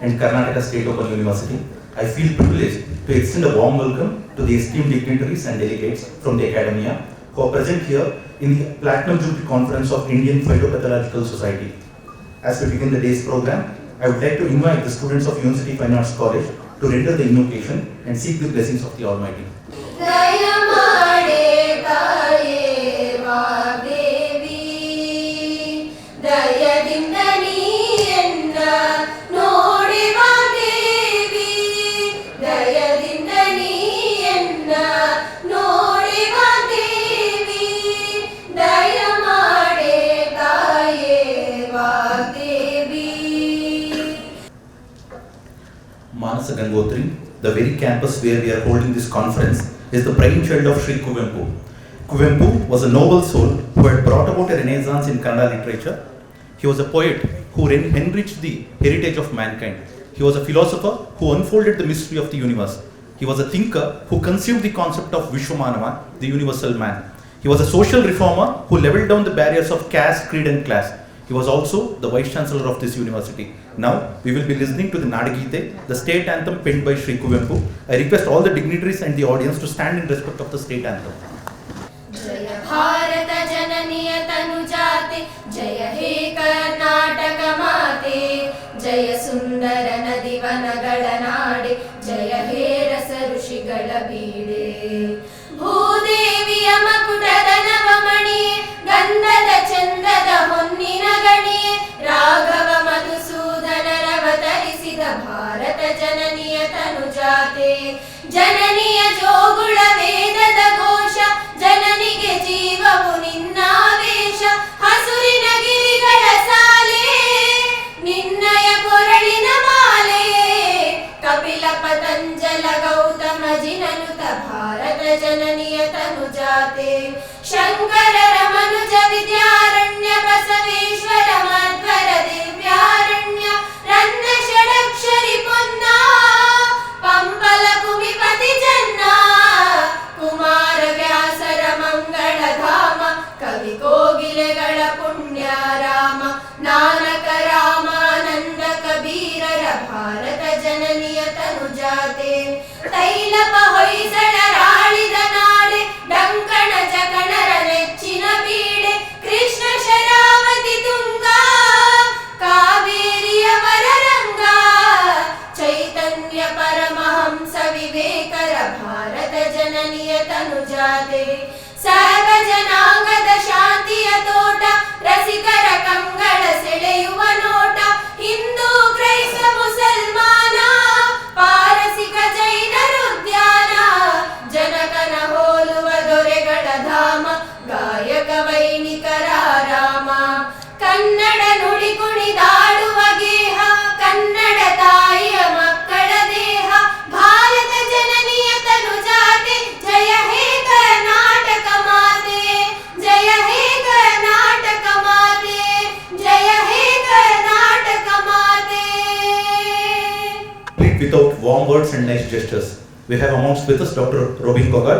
and Karnataka State Open University, I feel privileged to extend a warm welcome to the esteemed dignitaries and delegates from the Academia who are present here in the Platinum Jubilee Conference of Indian Phytopathological Society. As we begin the day's program, I would like to invite the students of University Fine Arts College to render the invocation and seek the blessings of the Almighty. Manasa Gangotri, the very campus where we are holding this conference, is the brainchild of Sri Kuvempu. Kuvempu was a noble soul who had brought about a renaissance in Kannada literature. He was a poet who enriched the heritage of mankind. He was a philosopher who unfolded the mystery of the universe. He was a thinker who conceived the concept of Vishwamanava, the universal man. He was a social reformer who leveled down the barriers of caste, creed and class. He was also the Vice Chancellor of this university. Now, we will be listening to the Nadagite, the state anthem penned by Sri Kuvempu. I request all the dignitaries and the audience to stand in respect of the state anthem. Jaya Bharata Jananiya Tanujate, Jaya He Karnataka Mate, Jaya Sundara Nadivanagala Nade, Jaya He Rasa Rushigala Bide. Bhudeviya Makutada Navamani, Gandhada Chandada Honnina Gani, Raghava Madhusudana Ravatarisida Bharata Jananiya Tanujate, Jananiya Jogula Vedada Gosha, Jananige Jeevavu Ninnavesha, Hasurina Girigala Sale, Ninnaya Koralina Male, Kapila Patanjala Gautama Jinanuta Bharata Jananiya Tanujate, Shankara Ramanuja Vidyaranya Basaveshwara Madhvara Divyaranya, Ranna Shadakshari Punna, Pampala Kumipati Janna, Kumara Vyasara Mangala Dhama, Kavi Kogilagala Punya Rama, Nanaka Rama Nanda Kabira Bharata Jananiya Tanujate, Tailapa Hoysala Ralida Nade, Dankana Jakanara Nechina Bide, Krishna Sharavati Tunga, Kaveriya Vararanga, Chaitanya Paramahamsa Vivekara Bharata Jananiya Tanujate, Sarva Janangada Shantiya Tota, Rasikara Kangala Seleyuva Nota, Hindu Kraista Musalmana, Parasika Jaina Rudyana, Janakana Holuva Doregada Dhama, Gayaka Vainikara Rama, Kannada Nudi Kunidaduva Geha, Kannada Taiya Makkala Deha, Bharata Jananiya Tanujate, Jaya He Karnataka Mate, Jaya He Karnataka Mate, Jaya He Karnataka Mate. Without warm words and nice gestures, we have amongst with us Dr. Robin Gogoi.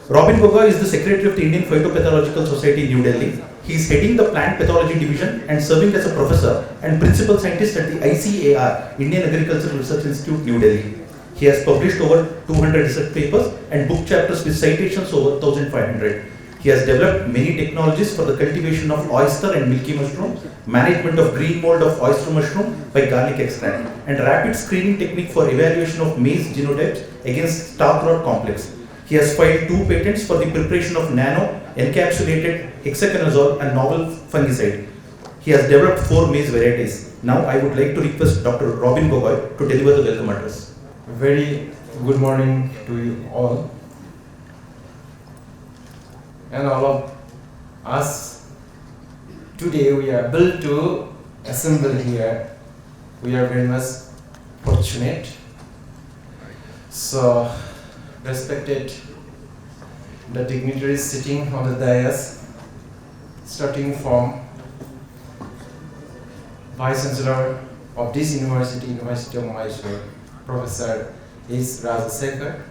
Robin Gogoi is the Secretary of the Indian Phytopathological Society in New Delhi. He is heading the Plant Pathology Division and serving as a professor and principal scientist at the ICAR, Indian Agricultural Research Institute, New Delhi. He has published over 200 research papers and book chapters with citations over 1,500. He has developed many technologies for the cultivation of oyster and milky mushroom, management of green mold of oyster mushroom by garlic extract, and rapid screening technique for evaluation of maize genotypes against star-rot complex. He has filed 2 patents for the preparation of nano encapsulated hexaconazole and novel fungicide. He has developed 4 maize varieties. Now I would like to request Dr. Robin Gogoi to deliver the welcome address. Very good morning to you all. And all of us, today we are able to assemble here. We are very much fortunate. So, respected the dignitaries sitting on the dais, starting from Vice Chancellor of this university, University of Mysore, Professor is Rajasekhar.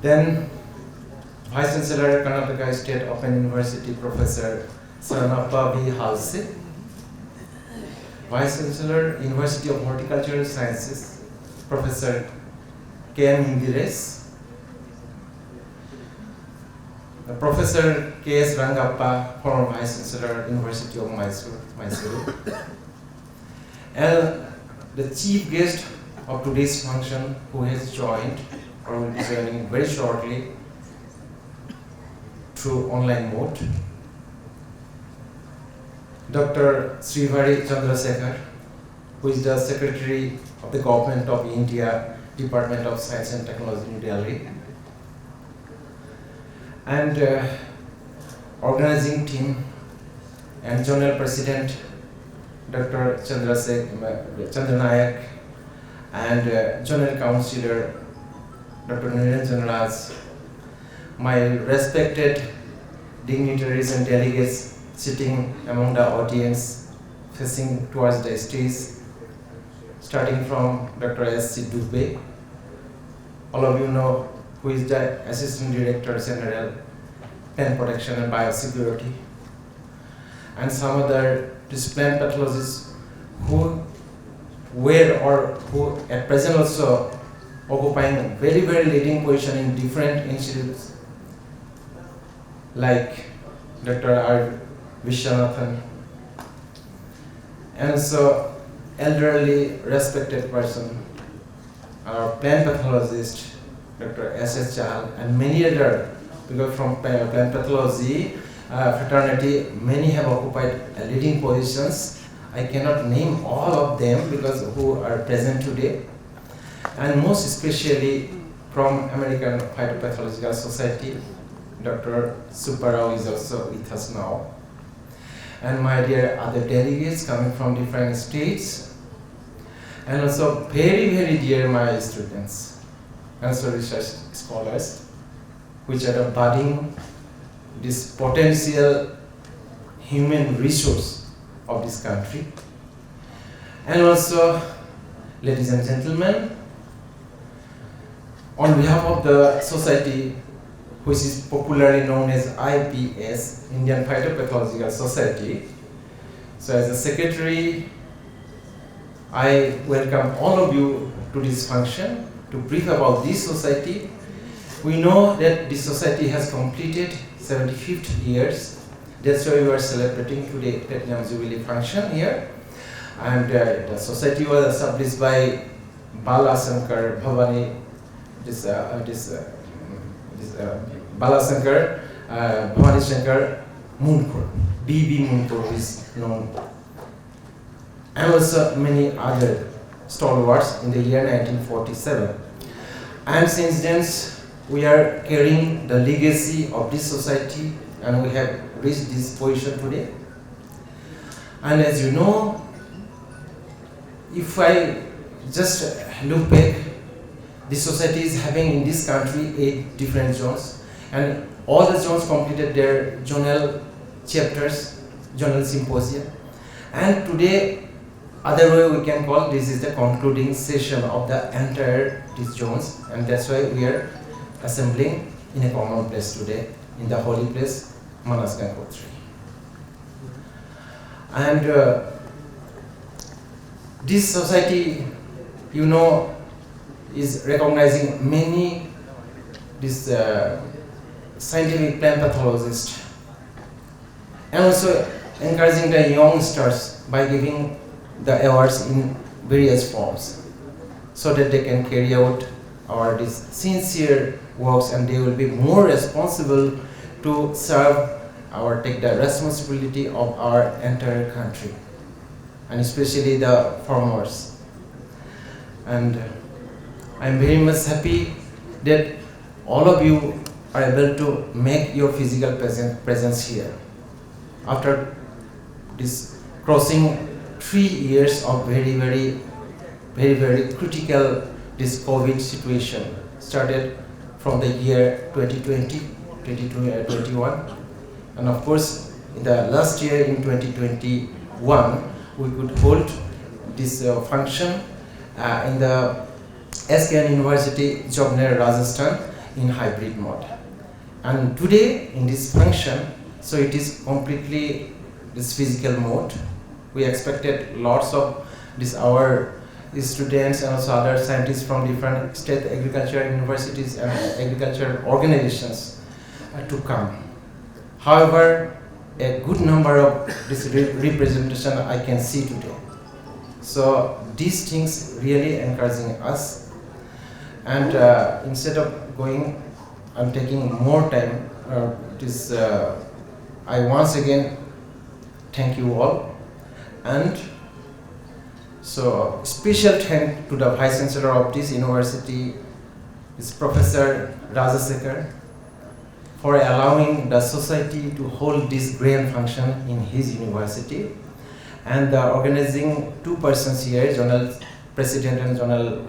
Then Vice Chancellor Karnataka State Open University, Professor Saranappa V. Halse. Vice Chancellor, University of Horticultural Sciences, Professor K.M. Hindires, Professor K.S. Rangappa, former Vice Chancellor, University of Mysore, and the chief guest of today's function, who has joined or will be joining very shortly through online mode, Dr. Srivari Chandrasekhar, who is the Secretary of the Government of India, Department of Science and Technology, New Delhi, and organizing team and General President Dr. Chandranayak, and General Councillor Dr. Niranjan Raj, my respected dignitaries and delegates sitting among the audience facing towards the stage, starting from Dr. S.C. Dubey. All of you know who is the Assistant Director General, Plant Protection and Biosecurity, and some other plant pathologists who were or who at present also occupying very leading position in different institutes, like Dr. R. Vishwanathan, and so elderly respected person, our plant pathologist Dr. S.S. Chahal, and many other, because from plant pathology fraternity many have occupied leading positions. I cannot name all of them because who are present today, and most especially from American Phytopathological Society, Dr. Supparao is also with us now. And my dear other delegates coming from different states, and also very dear my students and also research scholars, which are the budding, this potential human resource of this country. And also, ladies and gentlemen, on behalf of the society, which is popularly known as IPS, Indian Phytopathological Society. So as a secretary, I welcome all of you to this function to brief about this society. We know that this society has completed 75th years. That's why we are celebrating today Platinum Jubilee function here. And the society was established by Bala Shankar Bhavani, Bala Shankar, Bhavani Shankar Munkur, B.B. Munkur is known, and also many other stalwarts in the year 1947. And since then, we are carrying the legacy of this society, and we have reached this position today. And as you know, if I just look back, this society is having in this country 8 different zones, and all the zones completed their journal chapters, journal symposia. And today, other way we can call this is the concluding session of the entire these zones, and that's why we are assembling in a common place today, in the holy place, Manas Gangotri. And this society, you know, is recognizing many scientific plant pathologists, and also encouraging the youngsters by giving the awards in various forms, so that they can carry out our this sincere works, and they will be more responsible to serve or take the responsibility of our entire country, and especially the farmers. And I am very much happy that all of you are able to make your physical presence here after this crossing 3 years of very critical this COVID situation, started from the year 2020, 2021, and of course in the last year in 2021 we could hold this function in the SKN University, Jobner, Rajasthan, in hybrid mode. And today in this function, so it is completely this physical mode, We expected lots of our students and also other scientists from different state agriculture universities and agriculture organizations to come. However, a good number of this representation I can see today. So these things really encouraging us. And instead of going and taking more time, I once again thank you all. And so special thank to the Vice Chancellor of this university, is Professor Rajasekhar, for allowing the society to hold this grand function in his university, and the organizing two persons here, General President and General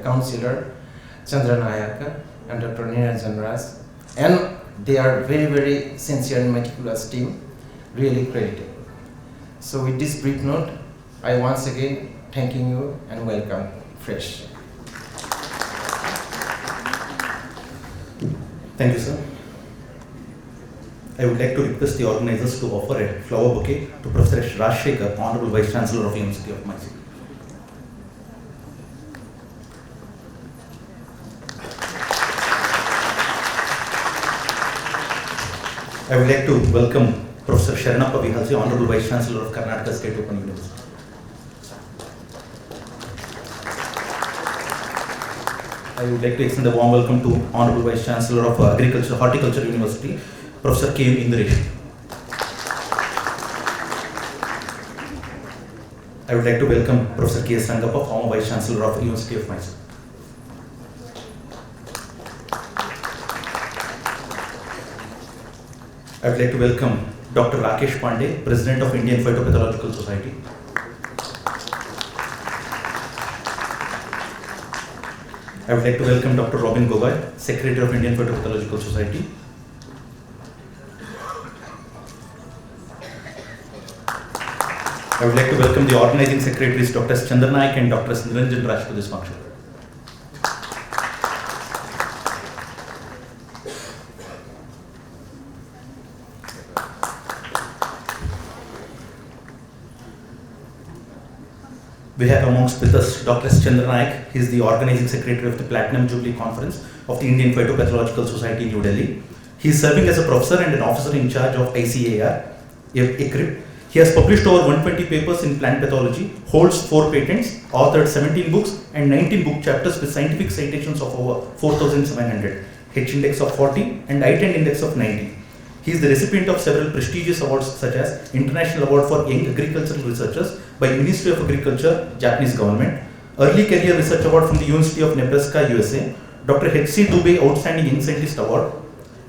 Councillor Chandra Nayaka and Dr. Niranjan Raj, and they are very, very sincere and meticulous team, really credited. So with this brief note, I once again thanking you and welcome fresh. Thank you, sir. I would like to request the organizers to offer a flower bouquet to Professor Rajshekhar, Honorable Vice Chancellor of University of Mysore. I would like to welcome Professor Sharanappa Vihalse, Honorable Vice Chancellor of Karnataka State Open University. I would like to extend a warm welcome to Honorable Vice Chancellor of Horticulture University, Professor K. M. Indiresh. I would like to welcome Professor K. S. Rangappa, former Vice Chancellor of University of Mysore. I would like to welcome Dr. Rakesh Pandey, President of Indian Phytopathological Society. I would like to welcome Dr. Robin Gogoi, Secretary of Indian Phytopathological Society. I would like to welcome the organizing secretaries, Dr. Chandra Naik and Dr. Niranjan Raj, to this function. We have amongst with us Dr. S. Chandra Naik. He is the organizing secretary of the Platinum Jubilee Conference of the Indian Phytopathological Society, New Delhi. He is serving as a professor and an officer in charge of ICAR, ICRIP. He has published over 120 papers in plant pathology, holds 4 patents, authored 17 books and 19 book chapters with scientific citations of over 4,700, H index of 40 and I-10 index of 90. He is the recipient of several prestigious awards such as International Award for Young Agricultural Researchers by Ministry of Agriculture, Japanese government, Early Career Research Award from the University of Nebraska, USA, Dr. H.C. Dubey Outstanding Young Scientist Award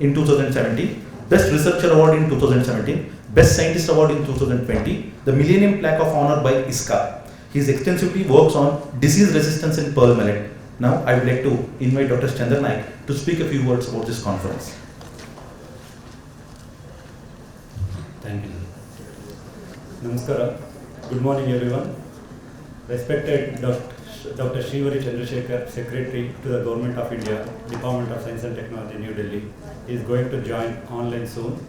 in 2017, Best Researcher Award in 2017, Best Scientist Award in 2020, the Millennium Plaque of Honor by ISCA. He extensively works on disease resistance in pearl millet. Now I would like to invite Dr. Chandra Naik to speak a few words about this conference. Thank you. Namaskara. Good morning, everyone. Respected Dr. Srivari Chandrasekhar, Secretary to the Government of India, Department of Science and Technology, New Delhi, is going to join online soon.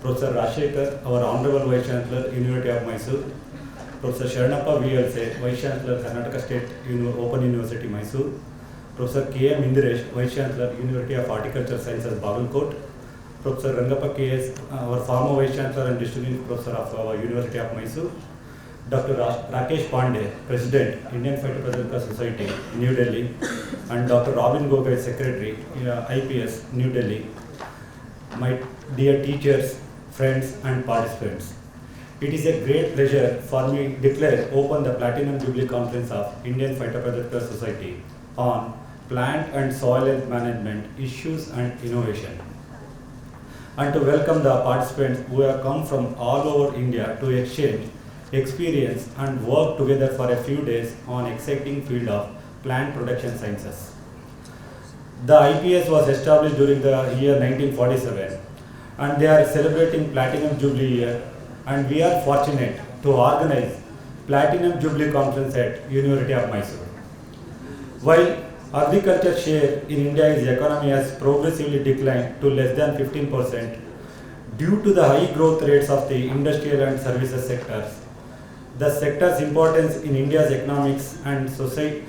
Professor Rajshekhar, our Honorable Vice Chancellor, University of Mysore. Professor Sharanappa Vihalse, Vice Chancellor, Karnataka State Open University, Mysore. Professor K. M. Indiresh, Vice Chancellor, University of Horticulture Sciences, Bagalkot. Professor Rangappa K.S., our former Vice Chancellor and Distinguished Professor of our University of Mysore. Dr. Rakesh Pandey, President, Indian Phytopathological Society, New Delhi. And Dr. Robin Gogoi, Secretary, IPS, New Delhi. My dear teachers, friends and participants. It is a great pleasure for me to declare open the Platinum Jubilee Conference of Indian Phytopathological Society on plant and soil health management issues and innovation, and to welcome the participants who have come from all over India to exchange experience and work together for a few days on exciting field of plant protection sciences. The IPS was established during the year 1947 and they are celebrating Platinum Jubilee year, and we are fortunate to organize Platinum Jubilee Conference at University of Mysore. While agriculture share in India's economy has progressively declined to less than 15%, Due to the high growth rates of the industrial and services sectors, the sector's importance in India's economics and social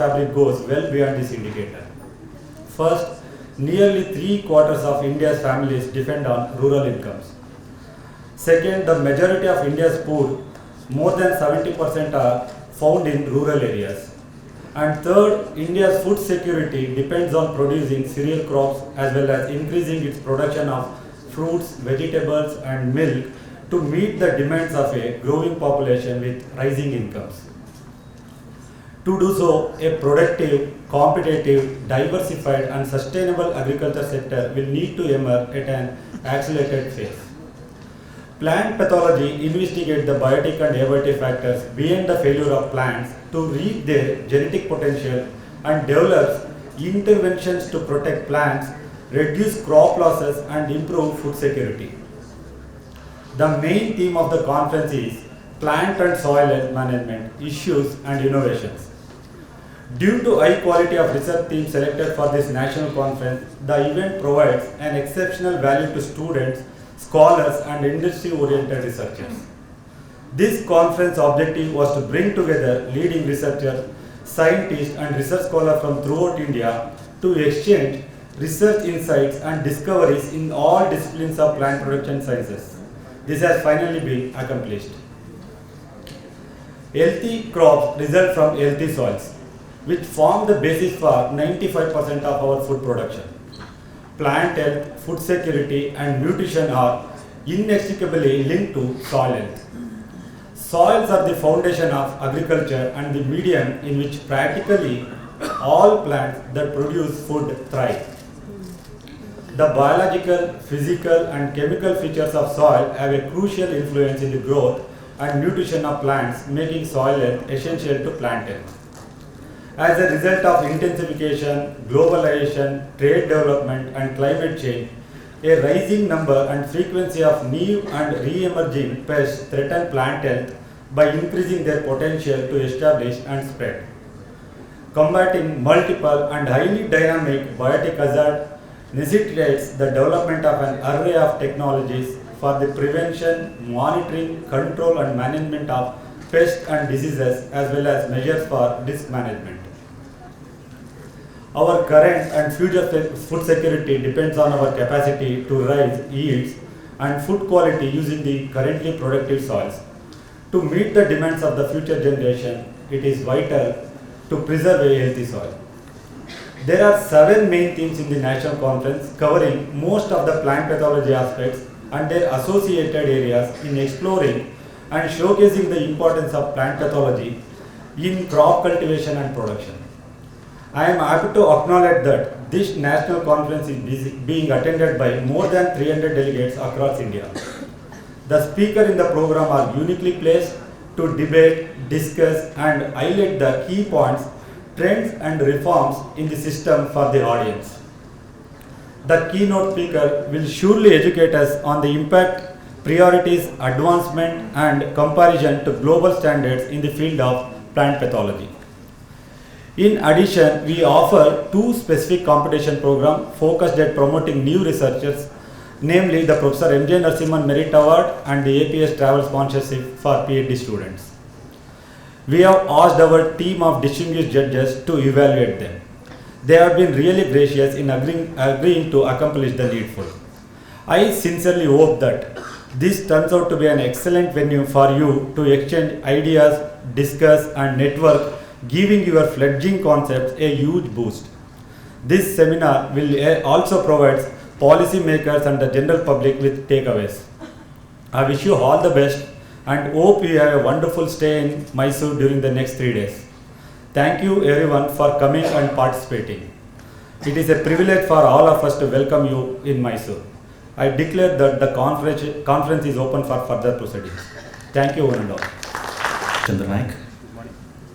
fabric goes well beyond this indicator. First, nearly 3/4 of India's families depend on rural incomes. Second, the majority of India's food, more than 70%, are found in rural areas. And third, India's food security depends on producing cereal crops as well as increasing its production of fruits, vegetables and milk to meet the demands of a growing population with rising incomes. To do so, a productive, competitive, diversified and sustainable agriculture sector will need to emerge at an accelerated phase. Plant pathology investigates the biotic and abiotic factors behind the failure of plants to reach their genetic potential and develops interventions to protect plants, reduce crop losses and improve food security. The main theme of the conference is plant and soil health management issues and innovations. Due to high quality of research team selected for this national conference, the event provides an exceptional value to students, scholars and industry-oriented researchers. This conference objective was to bring together leading researchers, scientists and research scholars from throughout India to exchange research insights and discoveries in all disciplines of plant production sciences. This has finally been accomplished. Healthy crops result from healthy soils, which form the basis for 95% of our food production. Plant health, food security and nutrition are inextricably linked to soil health. Soils are the foundation of agriculture and the medium in which practically all plants that produce food thrive. The biological, physical and chemical features of soil have a crucial influence in the growth and nutrition of plants, making soil health essential to plant health. As a result of intensification, globalization, trade development and climate change, a rising number and frequency of new and re-emerging pests threaten plant health by increasing their potential to establish and spread. Combating multiple and highly dynamic biotic hazards necessitates the development of an array of technologies for the prevention, monitoring, control and management of pests and diseases as well as measures for risk management. Our current and future food security depends on our capacity to raise yields and food quality using the currently productive soils. To meet the demands of the future generation, it is vital to preserve a healthy soil. There are 7 main themes in the national conference covering most of the plant pathology aspects and their associated areas in exploring and showcasing the importance of plant pathology in crop cultivation and production. I am happy to acknowledge that this national conference is being attended by more than 300 delegates across India. The speakers in the program are uniquely placed to debate, discuss and highlight the key points, trends and reforms in the system for the audience. The keynote speaker will surely educate us on the impact, priorities, advancement and comparison to global standards in the field of plant pathology. In addition, we offer 2 specific competition programs focused at promoting new researchers, namely the Professor M.J. Narasimhan Merit Award and the APS Travel Sponsorship for PhD students. We have asked our team of distinguished judges to evaluate them. They have been really gracious in agreeing to accomplish the needful. I sincerely hope that this turns out to be an excellent venue for you to exchange ideas, discuss and network, giving your fledgling concepts a huge boost. This seminar will also provide policymakers and the general public with takeaways. I wish you all the best and hope you have a wonderful stay in Mysore during the next 3 days. Thank you everyone for coming and participating. It is a privilege for all of us to welcome you in Mysore. I declare that the conference is open for further proceedings. Thank you one and all. Chandranaik.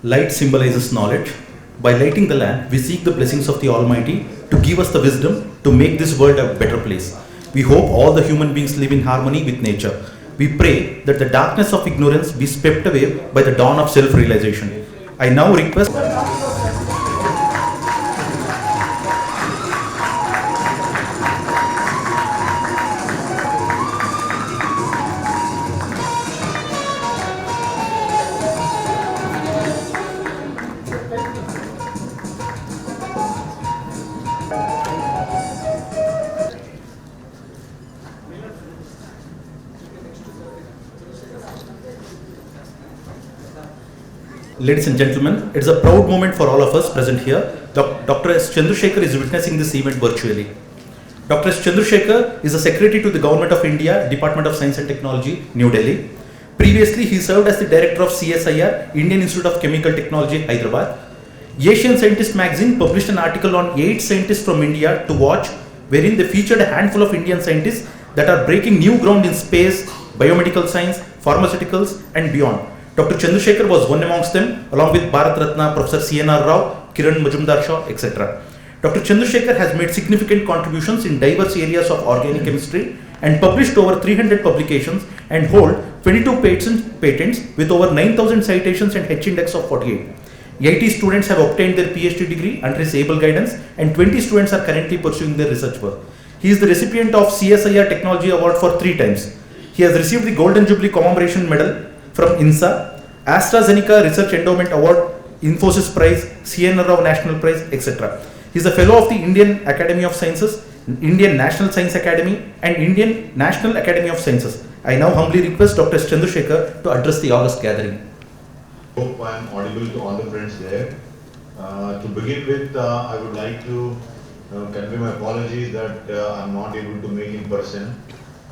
Light symbolizes knowledge. By lighting the lamp, we seek the blessings of the Almighty to give us the wisdom to make this world a better place. We hope all the human beings live in harmony with nature. We pray that the darkness of ignorance be swept away by the dawn of self-realization. I now request Ladies and gentlemen, it is a proud moment for all of us present here. Dr. S. Chandrasekhar is witnessing this event virtually. Dr. S. Chandrasekhar is the Secretary to the Government of India, Department of Science and Technology, New Delhi. Previously, he served as the Director of CSIR, Indian Institute of Chemical Technology, Hyderabad. Asian Scientist magazine published an article on 8 scientists from India to watch, wherein they featured a handful of Indian scientists that are breaking new ground in space, biomedical science, pharmaceuticals, and beyond. Dr. Chandrasekhar was one amongst them, along with Bharat Ratna, Professor C.N.R. Rao, Kiran Majumdar-Shaw, etc. Dr. Chandrasekhar has made significant contributions in diverse areas of organic chemistry and published over 300 publications and hold 22 patents with over 9,000 citations and H-index of 48. 80 students have obtained their PhD degree under his able guidance and 20 students are currently pursuing their research work. He is the recipient of CSIR Technology Award for 3 times. He has received the Golden Jubilee Commemoration Medal from INSA, AstraZeneca Research Endowment Award, Infosys Prize, C.N.R. Rao National Prize, etc. He is a fellow of the Indian Academy of Sciences, Indian National Science Academy, and Indian National Academy of Sciences. I now humbly request Dr. S. Chandrasekhar to address the August gathering. Hope I am audible to all the friends there. To begin with, I would like to convey my apologies that I am not able to make in person.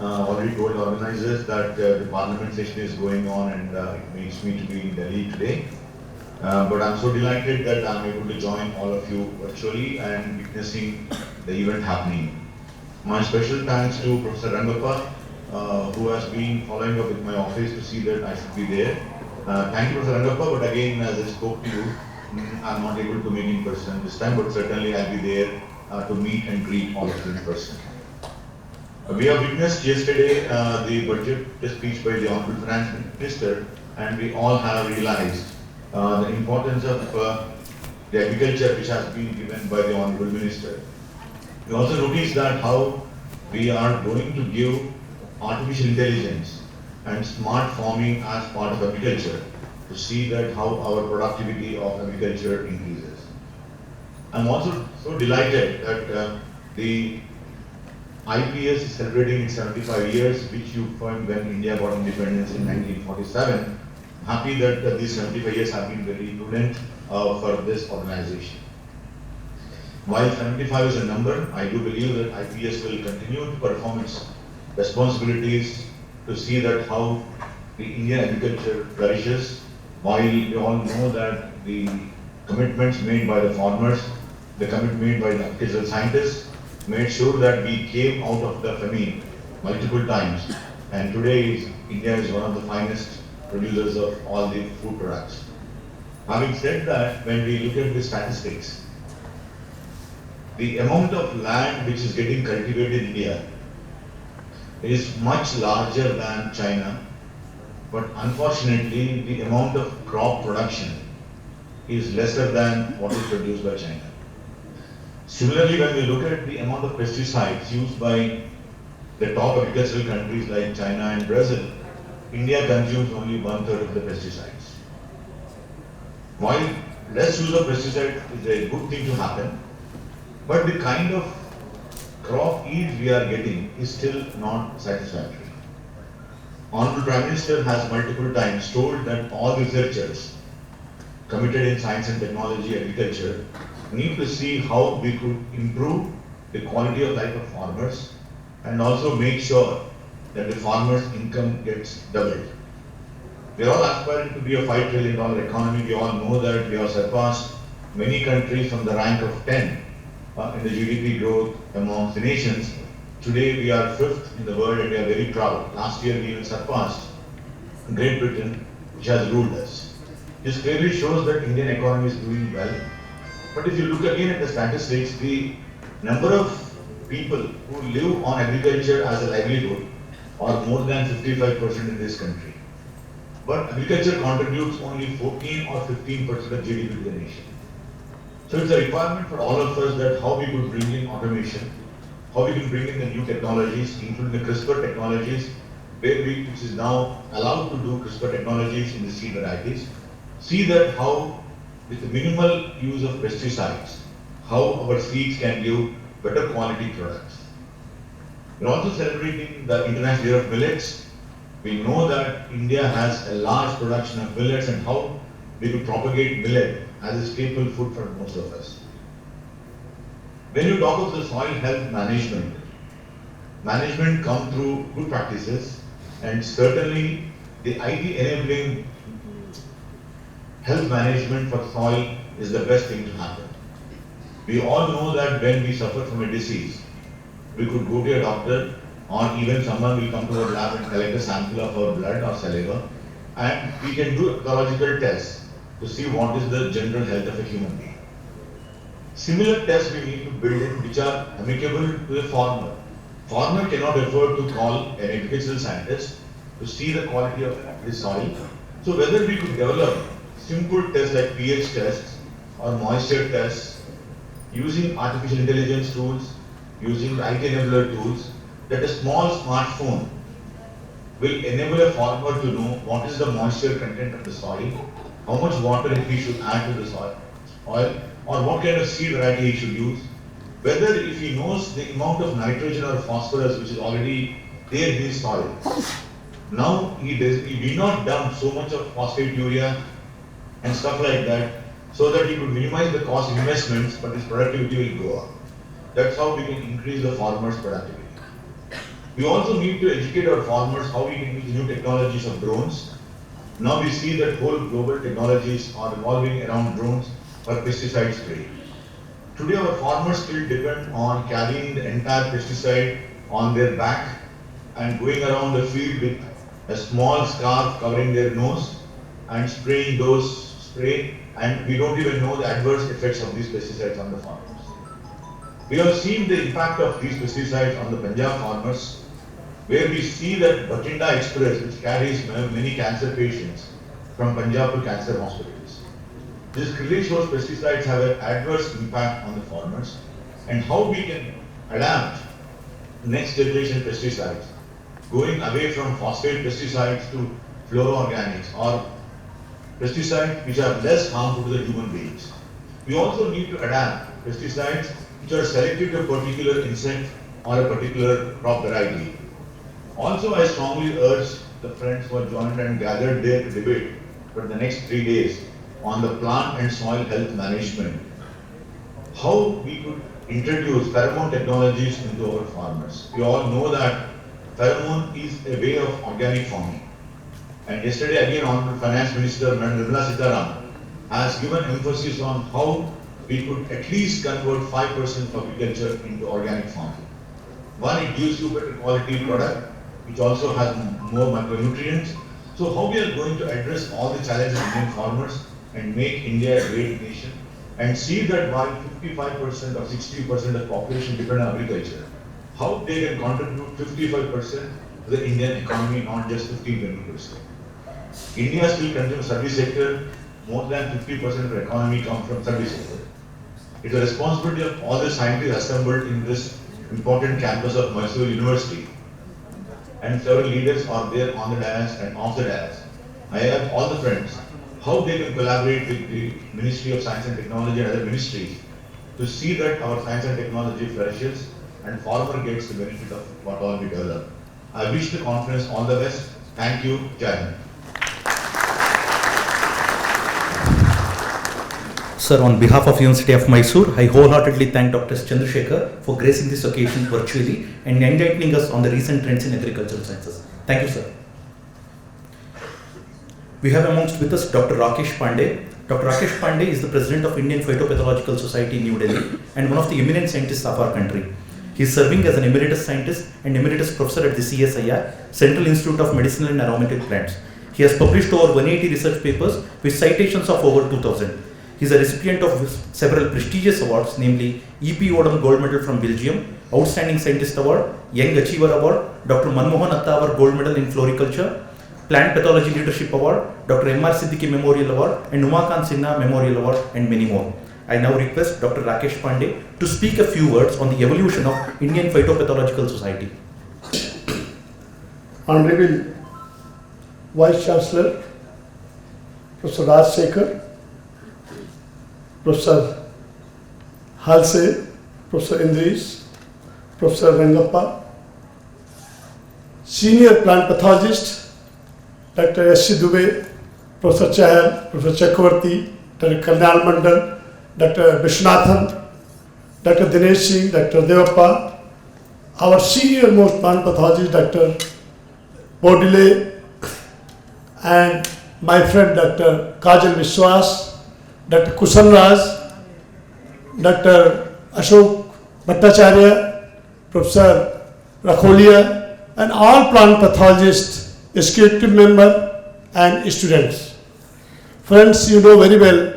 Already told organizers that the parliament session is going on and it makes me to be in Delhi today. But I'm so delighted that I'm able to join all of you virtually and witnessing the event happening. My special thanks to Professor Rangappa, who has been following up with my office to see that I should be there. Thank you, Professor Rangappa, but again, as I spoke to you, I'm not able to meet in person this time, but certainly I'll be there to meet and greet all of you in person. We have witnessed yesterday the budget speech by the Honorable Finance Minister, and we all have realized the importance of the agriculture which has been given by the Honorable Minister. We also noticed that how we are going to give artificial intelligence and smart farming as part of agriculture to see that how our productivity of agriculture increases. I'm also so delighted that the IPS is celebrating its 75 years, which you found when India got independence in 1947. Happy that these 75 years have been very prudent for this organization. While 75 is a number, I do believe that IPS will continue to perform its responsibilities to see that how the Indian agriculture flourishes, while we all know that the commitments made by the farmers, the commitment made by the agricultural scientists, made sure that we came out of the famine multiple times, and today India is one of the finest producers of all the food products. Having said that, when we look at the statistics, the amount of land which is getting cultivated in India is much larger than China, but unfortunately the amount of crop production is lesser than what is produced by China. Similarly, when we look at the amount of pesticides used by the top agricultural countries like China and Brazil, India consumes only 1/3 of the pesticides. While less use of pesticides is a good thing to happen, but the kind of crop yield we are getting is still not satisfactory. Honorable Prime Minister has multiple times told that all researchers committed in science and technology, agriculture, need to see how we could improve the quality of life of farmers and also make sure that the farmers' income gets doubled. We are all aspiring to be a $5 trillion economy. We all know that we have surpassed many countries from the rank of 10 in the GDP growth amongst the nations. Today we are 5th in the world and we are very proud. Last year we even surpassed Great Britain, which has ruled us. This clearly shows that Indian economy is doing well. But if you look again at the statistics, the number of people who live on agriculture as a livelihood are more than 55% in this country. But agriculture contributes only 14 or 15% of GDP to the nation. So it's a requirement for all of us that how we could bring in automation, how we can bring in the new technologies, including the CRISPR technologies, which is now allowed to do CRISPR technologies in the seed varieties. See that how, with the minimal use of pesticides, how our seeds can give better quality products. We're also celebrating the International Year of Millets. We know that India has a large production of millets and how we could propagate millet as a staple food for most of us. When you talk of the soil health management, management come through good practices, and certainly the IT enabling health management for soil is the best thing to happen. We all know that when we suffer from a disease, we could go to a doctor, or even someone will come to our lab and collect a sample of our blood or saliva, and we can do pathological tests to see what is the general health of a human being. Similar tests we need to build in which are amicable to the farmer. Farmer cannot afford to call an agricultural scientist to see the quality of the soil. So whether we could develop simple tests like pH tests or moisture tests, using artificial intelligence tools, using IT enabler tools, that a small smartphone will enable a farmer to know what is the moisture content of the soil, how much water he should add to the soil, or what kind of seed variety he should use, whether if he knows the amount of nitrogen or phosphorus which is already there in his soil. Now he need not dump so much of phosphate, urea and stuff like that, so that he could minimize the cost investments, but his productivity will go up. That's how we can increase the farmer's productivity. We also need to educate our farmers how we can use new technologies of drones. Now we see that whole global technologies are evolving around drones for pesticide spray. Today our farmers still depend on carrying the entire pesticide on their back and going around the field with a small scarf covering their nose and spraying those spray, and we don't even know the adverse effects of these pesticides on the farmers. We have seen the impact of these pesticides on the Punjab farmers, where we see that Bathinda Express, which carries many cancer patients from Punjab to cancer hospitals. This clearly shows pesticides have an adverse impact on the farmers, and how we can adapt next generation pesticides, going away from phosphate pesticides to fluoroorganics or pesticides which are less harmful to the human beings. We also need to adapt pesticides which are selected to a particular insect or a particular crop variety. Also, I strongly urge the friends who are joined and gathered there to debate for the next 3 days on the plant and soil health management, how we could introduce pheromone technologies into our farmers. We all know that pheromone is a way of organic farming. And yesterday again, Honorable Finance Minister Nirmala Sitharaman has given emphasis on how we could at least convert 5% of agriculture into organic farming. One, it gives you better quality product, which also has more micronutrients. So how we are going to address all the challenges of Indian farmers and make India a great nation, and see that while 55% or 60% of population depend on agriculture, how they can contribute 55% to the Indian economy, not just 15-20%. India still consumes service sector. More than 50% of the economy comes from service sector. It's the responsibility of all the scientists assembled in this important campus of Mysore University, and several leaders are there on the dais and off the dais. I have all the friends, how they can collaborate with the Ministry of Science and Technology and other ministries to see that our science and technology flourishes and farmer gets the benefit of what all we develop. I wish the conference all the best. Thank you. Jai Hind. Sir, on behalf of University of Mysore, I wholeheartedly thank Dr. Chandrasekhar for gracing this occasion virtually and enlightening us on the recent trends in agricultural sciences. Thank you, sir. We have amongst with us Dr. Rakesh Pandey. Dr. Rakesh Pandey is the president of Indian Phytopathological Society in New Delhi and one of the eminent scientists of our country. He is serving as an emeritus scientist and emeritus professor at the CSIR, Central Institute of Medicinal and Aromatic Plants. He has published over 180 research papers with citations of over 2000. He is a recipient of several prestigious awards, namely E.P. Odom Gold Medal from Belgium, Outstanding Scientist Award, Young Achiever Award, Dr. Manmohan Attawar Gold Medal in Floriculture, Plant Pathology Leadership Award, Dr. M.R. Siddiqui Memorial Award, and Umakant Sinha Memorial Award, and many more. I now request Dr. Rakesh Pandey to speak a few words on the evolution of Indian Phytopathological Society. Honorable Vice Chancellor, Professor Rajsekhar, Professor Halse, Professor Indris, Professor Rangappa, Senior Plant Pathologist, Dr. S.C. Dubey, Professor Chahal, Professor Chakravarti, Dr. Kalyan Mandal, Dr. Vishwanathan, Dr. Dinesh Singh, Dr. Devappa, our senior most plant pathologist, Dr. Bodile, and my friend Dr. Kajal Vishwas, Dr. Kusan Raj, Dr. Ashok Bhattacharya, Professor Rakholia, and all plant pathologists, executive member and students. Friends, you know very well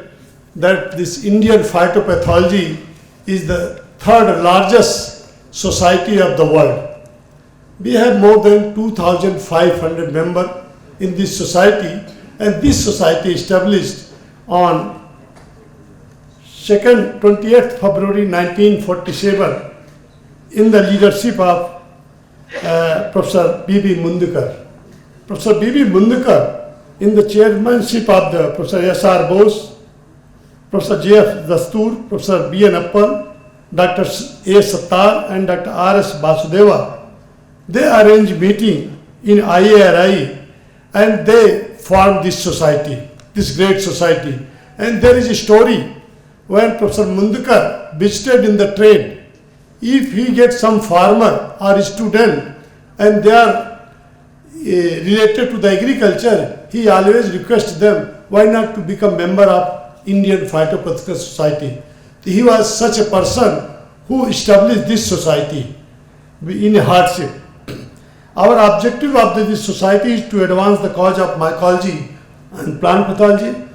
that this Indian phytopathology is the third largest society of the world. We have more than 2,500 members in this society, and this society established on 28th February 1947 in the leadership of Professor B.B. Mundukar. Professor B.B. Mundukar, in the chairmanship of the Professor S.R. Bose, Professor J.F. Dastur, Professor B.N. Appal, Dr. A. Sattar and Dr. R.S. Basudeva, they arranged meeting in IARI and they formed this society, this great society. And there is a story when Professor Mundukar visited in the trade. If he gets some farmer or student and they are related to the agriculture, he always requests them, why not to become member of Indian Phytopathological Society. He was such a person who established this society in a hardship. Our objective of this society is to advance the cause of mycology and plant pathology,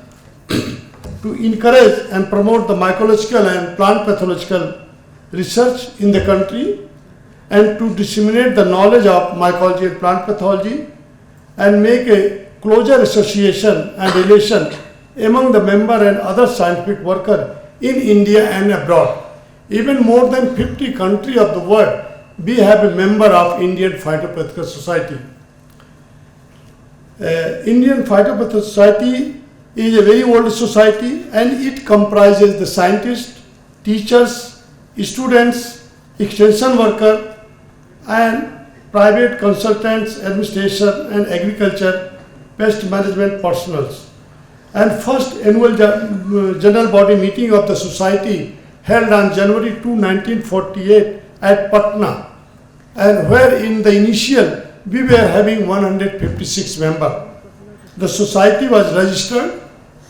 to encourage and promote the mycological and plant pathological research in the country, and to disseminate the knowledge of mycology and plant pathology, and make a closer association and relation among the member and other scientific workers in India and abroad. Even more than 50 countries of the world, we have a member of Indian Phytopathological Society. Indian Phytopathological Society is a very old society, and it comprises the scientists, teachers, students, extension workers, and private consultants, administration and agriculture, pest management personnel. And first annual general body meeting of the society held on January 2, 1948 at Patna, and where in the initial we were having 156 members. The society was registered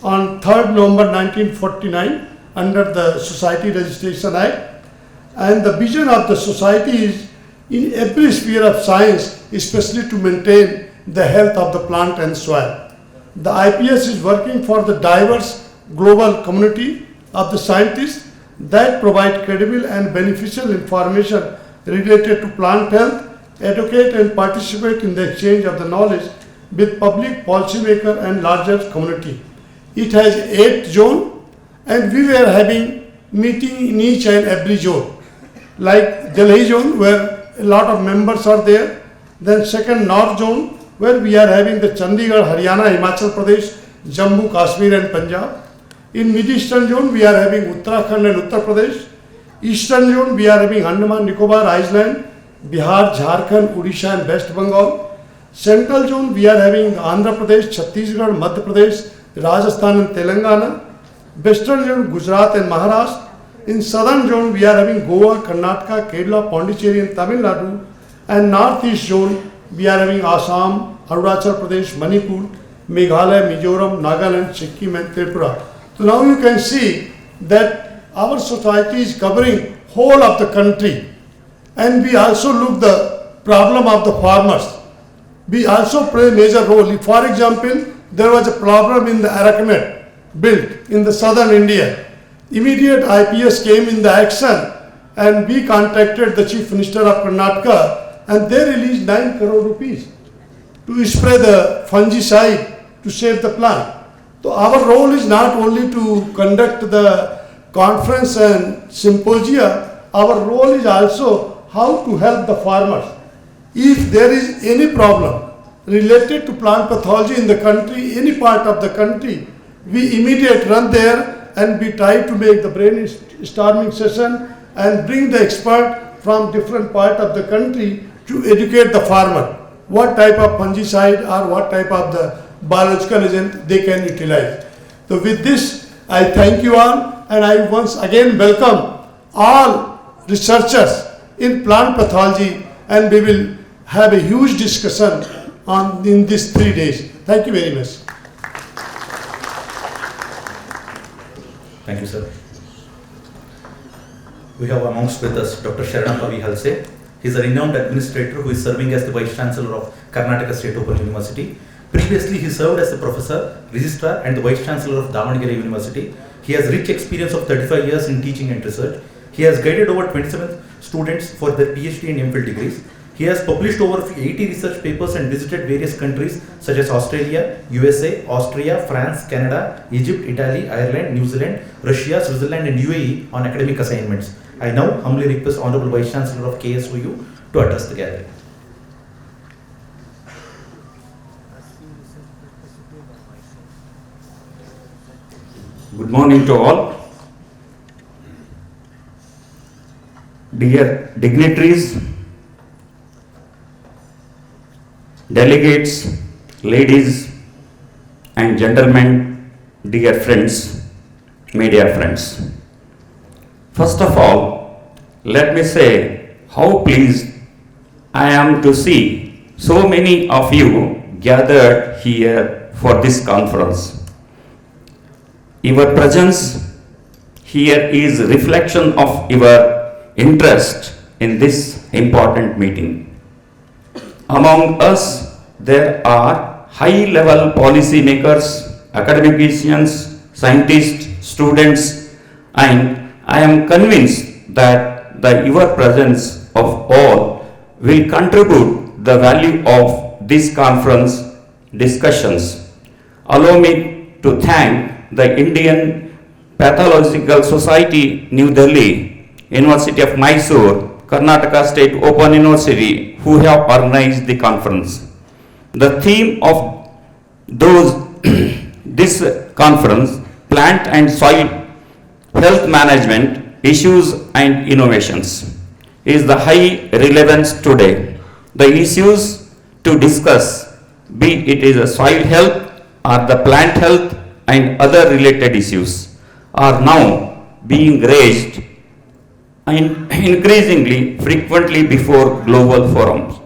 on 3rd November 1949 under the Society Registration Act, and the vision of the society is in every sphere of science, especially to maintain the health of the plant and soil. The IPS is working for the diverse global community of the scientists that provide credible and beneficial information related to plant health, educate and participate in the exchange of the knowledge with public, policymaker and larger community. It has 8 zones, and we were having meeting in each and every zone. Like Delhi zone, where a lot of members are there. Then second North zone, where we are having the Chandigarh, Haryana, Himachal Pradesh, Jammu, Kashmir and Punjab. In Mid-Eastern zone, we are having Uttarakhand and Uttar Pradesh. Eastern zone, we are having Andaman, Nicobar, Iceland, Bihar, Jharkhand, Odisha and West Bengal. Central zone, we are having Andhra Pradesh, Chhattisgarh, Madhya Pradesh, Rajasthan and Telangana. Western zone, Gujarat and Maharashtra. In southern zone, we are having Goa, Karnataka, Kerala, Pondicherry and Tamil Nadu. And northeast zone, we are having Assam, Arunachal Pradesh, Manipur, Meghalaya, Mizoram, Nagaland, Sikkim and Tripura. So now you can see that our society is covering whole of the country, and we also look the problem of the farmers. We also play a major role. For example, there was a problem in the arachid belt in the southern India. Immediate IPS came in the action, and we contacted the Chief Minister of Karnataka, and they released 9 crore rupees to spray the fungicide to save the plant. So our role is not only to conduct the conference and symposia, our role is also how to help the farmers. If there is any problem related to plant pathology in the country, any part of the country, we immediately run there and we try to make the brainstorming session and bring the expert from different part of the country to educate the farmer. What type of fungicide or what type of the biological agent they can utilize. So with this, I thank you all, and I once again welcome all researchers in plant pathology, and we will have a huge discussion in these 3 days. Thank you very much. Thank you, sir. We have amongst with us Dr. Sharanappa Halse. He is a renowned administrator who is serving as the Vice Chancellor of Karnataka State Open University. Previously, he served as the Professor, Registrar and the Vice Chancellor of Davangere University. He has rich experience of 35 years in teaching and research. He has guided over 27 students for their PhD and MPhil degrees. He has published over 80 research papers and visited various countries such as Australia, USA, Austria, France, Canada, Egypt, Italy, Ireland, New Zealand, Russia, Switzerland and UAE on academic assignments. I now humbly request Honorable Vice Chancellor of KSOU to address the gathering. Good morning to all. Dear dignitaries, delegates, ladies and gentlemen, dear friends, media friends. First of all, let me say how pleased I am to see so many of you gathered here for this conference. Your presence here is a reflection of your interest in this important meeting. Among us, there are high-level policymakers, academicians, scientists, students, and I am convinced that your presence of all will contribute the value of this conference discussions. Allow me to thank the Indian Pathological Society, New Delhi, University of Mysore, Karnataka State Open University, who have organized the conference. The theme of this conference, Plant and Soil Health Management, Issues and Innovations, is the high relevance today. The issues to discuss, be it is a soil health or the plant health and other related issues, are now being raised and increasingly frequently before global forums.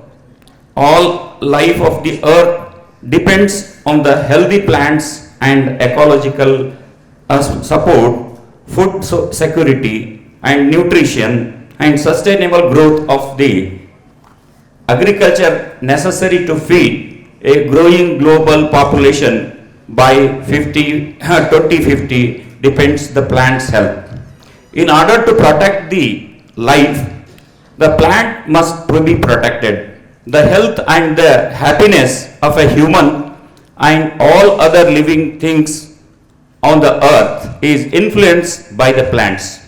All life of the earth depends on the healthy plants and ecological support, food security and nutrition and sustainable growth of the agriculture necessary to feed a growing global population by 2050 depends the plant's health. In order to protect the life, the plant must be protected. The health and the happiness of a human and all other living things on the earth is influenced by the plants,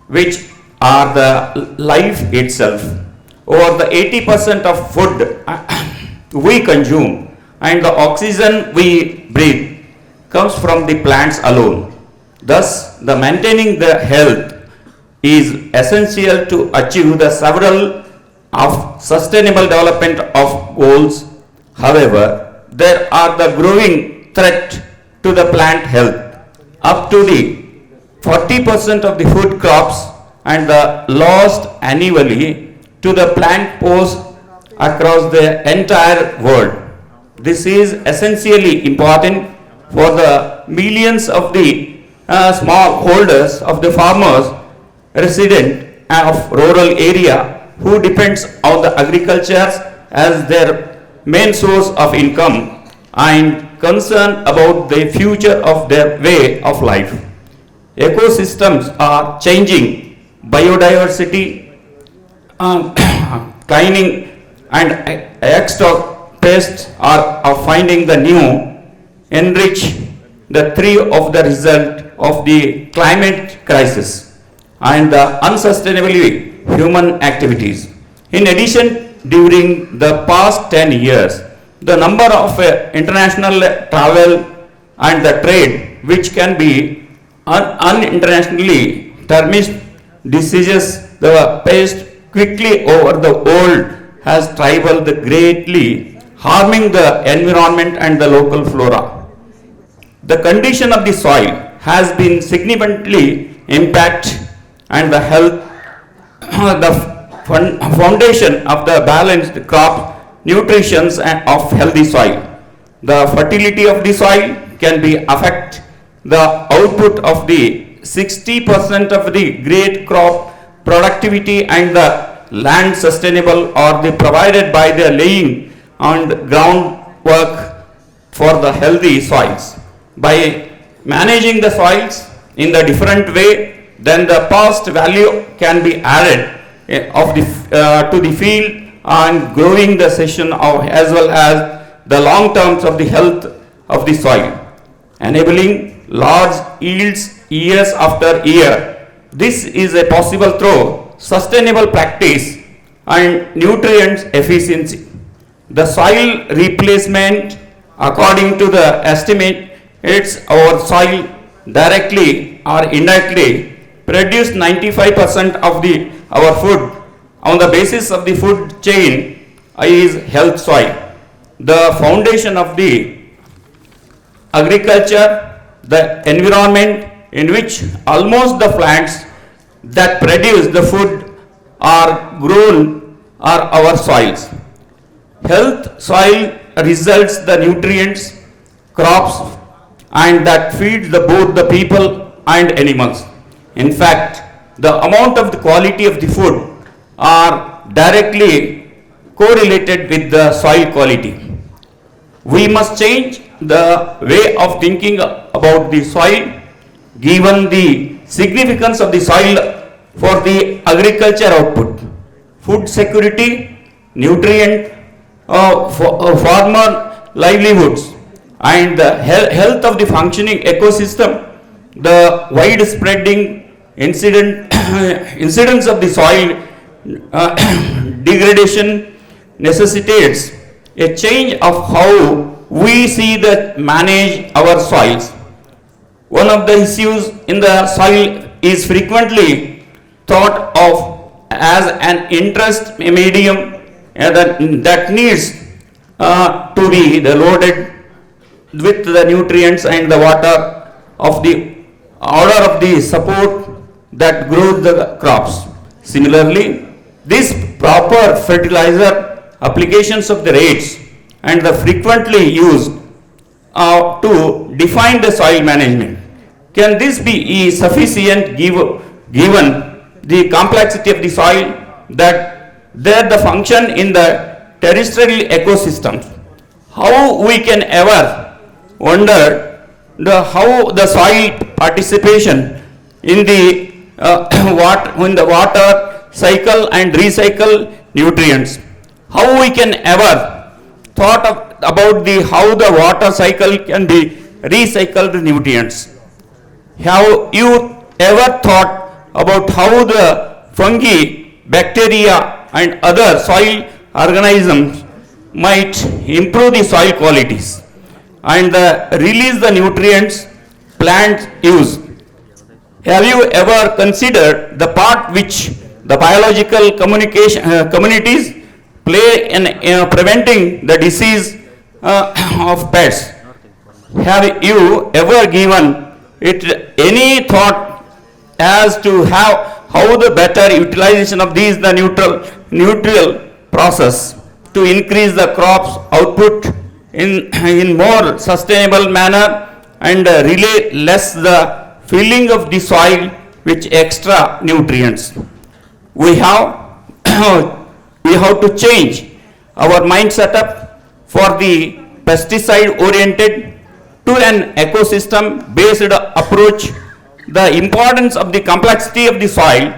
which are the life itself. Over the 80% of food we consume and the oxygen we breathe comes from the plants alone. Thus, the maintaining the health is essential to achieve the several of sustainable development of goals. However, there are the growing threat to the plant health. Up to the 40% of the food crops and the lost annually to the plant pose across the entire world. This is essentially important for the millions of the small holders of the farmers resident of rural area who depends on the agriculture as their main source of income and concerned about the future of their way of life. Ecosystems are changing, biodiversity declining and extra pests are finding the new enrich the three of the result of the climate crisis and the unsustainably human activities. In addition, during the past 10 years, the number of international travel and the trade which can be unintentionally termed diseases the pest quickly over the world has traveled greatly harming the environment and the local flora. The condition of the soil has been significantly impacted and the health, the foundation of the balanced crop nutrition of healthy soil. The fertility of the soil can be affect the output of the 60% of the great crop productivity and the land sustainable or the provided by the laying on the groundwork for the healthy soils. By managing the soils in the different way, then the past value can be added to the field and growing the session of, as well as the long terms of the health of the soil, enabling large yields years after year. This is a possible through sustainable practice and nutrient efficiency. The soil replacement, according to the estimate, it's our soil directly or indirectly produce 95% of our food. On the basis of the food chain is health soil. The foundation of the agriculture, the environment in which almost the plants that produce the food are grown are our soils. Health soil results the nutrients, crops, and that feeds both the people and animals. In fact, the amount of the quality of the food are directly correlated with the soil quality. We must change the way of thinking about the soil, given the significance of the soil for the agriculture output, food security, nutrient, farmer livelihoods, and the health of the functioning ecosystem. The widespreading incidence of the soil degradation necessitates a change of how we see that manage our soils. One of the issues in the soil is frequently thought of as an interest medium that needs to be loaded with the nutrients and the water of the order of the support that grows the crops. Similarly, this proper fertilizer applications of the rates and the frequently used to define the soil management. Can this be sufficient given the complexity of the soil that there the function in the terrestrial ecosystems? How we can ever wonder how the soil participation in the water cycle and recycle nutrients. How we can ever thought about how the water cycle can be recycled nutrients. Have you ever thought about how the fungi, bacteria and other soil organisms might improve the soil qualities and release the nutrients plants use? Have you ever considered the part which the biological communities play in preventing the disease of pests? Have you ever given it any thought as to how the better utilization of these the neutral process to increase the crops output in more sustainable manner and relay less the filling of the soil with extra nutrients? We have to change our mind setup for the pesticide oriented to an ecosystem based approach. The importance of the complexity of the soil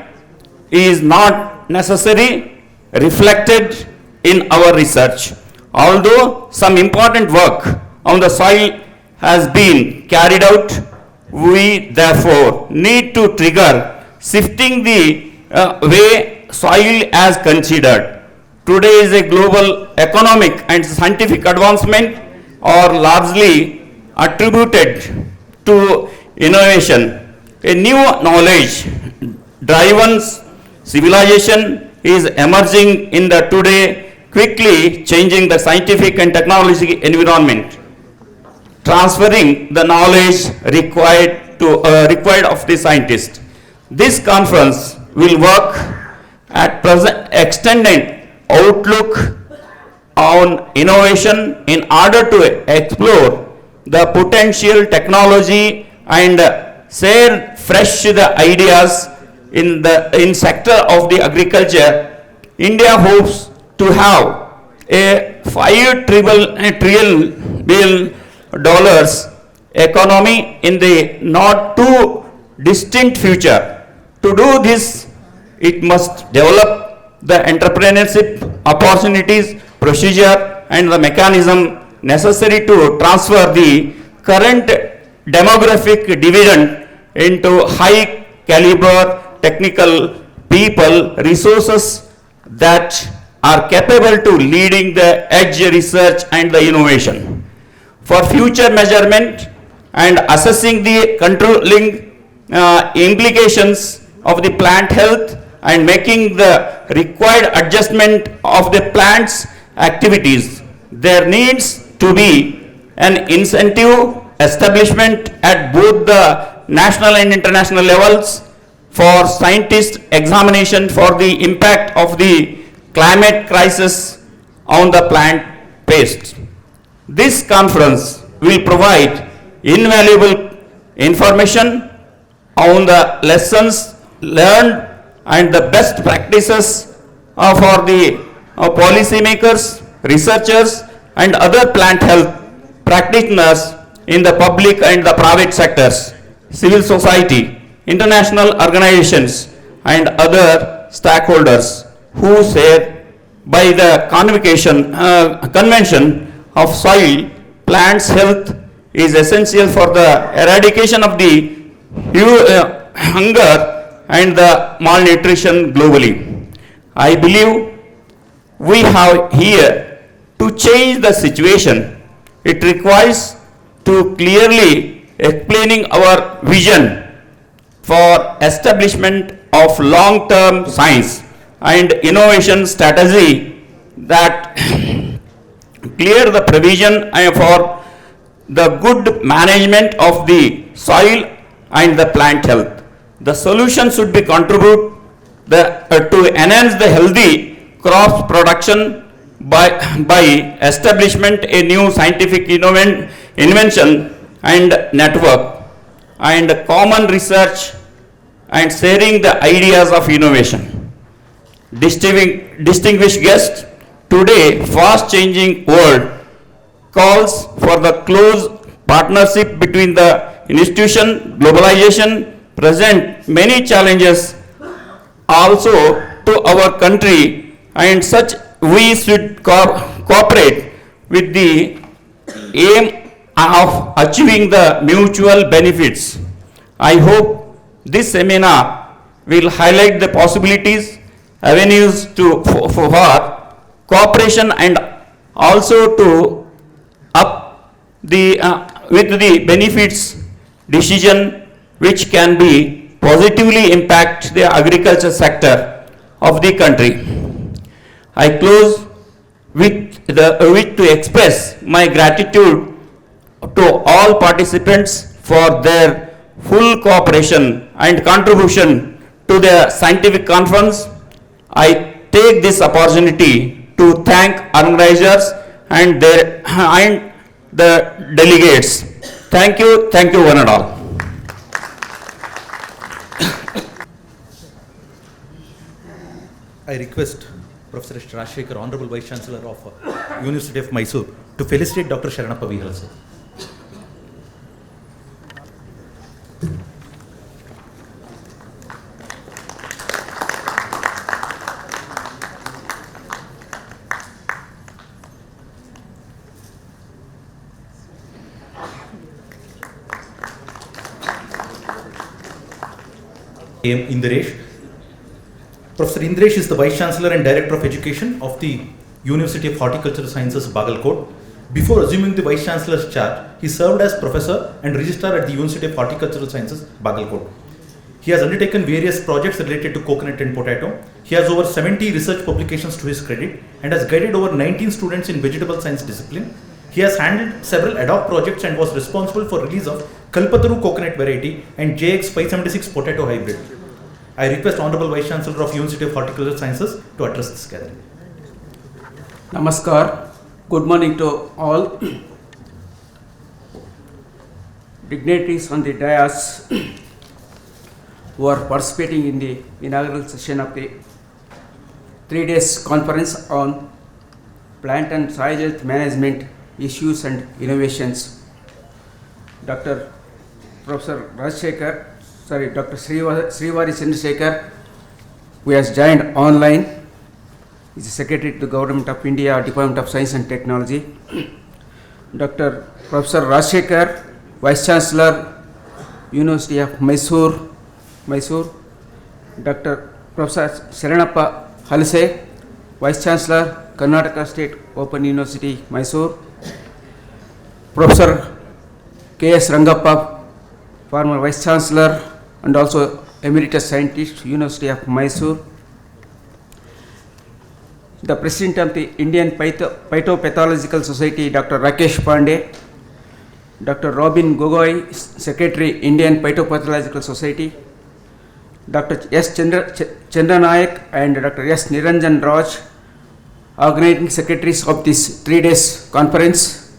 is not necessarily reflected in our research. Although some important work on the soil has been carried out, we therefore need to trigger shifting the way soil as considered. Today is a global economic and scientific advancement are largely attributed to innovation. A new knowledge driven civilization is emerging in the today quickly changing the scientific and technology environment, transferring the knowledge required of the scientist. This conference will work at present extended outlook on innovation in order to explore the potential technology and share fresh the ideas in sector of the agriculture. India hopes to have a $5 trillion economy in the not too distant future. To do this, it must develop the entrepreneurship opportunities, procedure and the mechanism necessary to transfer the current demographic dividend into high caliber technical people resources that are capable to leading the edge research and the innovation. For future measurement and assessing the controlling implications of the plant health and making the required adjustment of the plant's activities, there needs to be an incentive establishment at both the national and international levels for scientist examination for the impact of the climate crisis on the plant pests. This conference will provide invaluable information on the lessons learned and the best practices for the policymakers, researchers and other plant health practitioners in the public and the private sectors, civil society, international organizations and other stakeholders who share by the convention of soil plants health is essential for the eradication of the hunger and the malnutrition globally. I believe we have here to change the situation. It requires to clearly explaining our vision for establishment of long-term science and innovation strategy that clear the provision for the good management of the soil and the plant health. The solution should be contribute to enhance the healthy crops production by establishment a new scientific invention and network and common research and sharing the ideas of innovation. Distinguished guests, today fast changing world calls for the close partnership between the institution. Globalization present many challenges also to our country, and such we should cooperate with the aim of achieving the mutual benefits. I hope this seminar will highlight the possibilities, avenues for cooperation and also to up the with the benefits decision which can be positively impact the agriculture sector of the country. I close with to express my gratitude to all participants for their full cooperation and contribution to the scientific conference. I take this opportunity to thank organizers and the delegates. Thank you one and all. I request Professor Rajshekar, Honorable Vice Chancellor of University of Mysore, to felicitate Dr. Sharanappa Vihal, sir. Indiresh. Professor Indiresh is the Vice Chancellor and Director of Education of the University of Horticultural Sciences, Bagalkot. Before assuming the Vice Chancellor's charge, he served as Professor and Registrar at the University of Horticultural Sciences, Bagalkot. He He has undertaken various projects related to coconut and potato. He has over 70 research publications to his credit and has guided over 19 students in vegetable science discipline. He has handled several ad hoc projects and was responsible for release of Kalpataru coconut variety and JX 576 potato hybrid. I request Honorable Vice Chancellor of University of Horticultural Sciences to address this gathering. Namaskar. Good morning to all. Dignitaries on the dais who are participating in the inaugural session of the 3 days conference on plant and soil health management issues and innovations. Dr. Professor Dr. Srivari Chandrasekhar, who has joined online, is the Secretary to the Government of India, Department of Science and Technology. Dr. Professor Rajshekhar, Vice Chancellor, University of Mysore. Dr. Professor Sharanappa Halse, Vice Chancellor, Karnataka State Open University, Mysore. Professor K.S. Rangappa, former Vice Chancellor and also Emeritus Scientist, University of Mysore. The President of the Indian Phytopathological Society, Dr. Rakesh Pandey. Dr. Robin Gogoi, Secretary, Indian Phytopathological Society. Dr. S. Chandranayak and Dr. S. Niranjan Raj, organizing secretaries of this 3 days conference.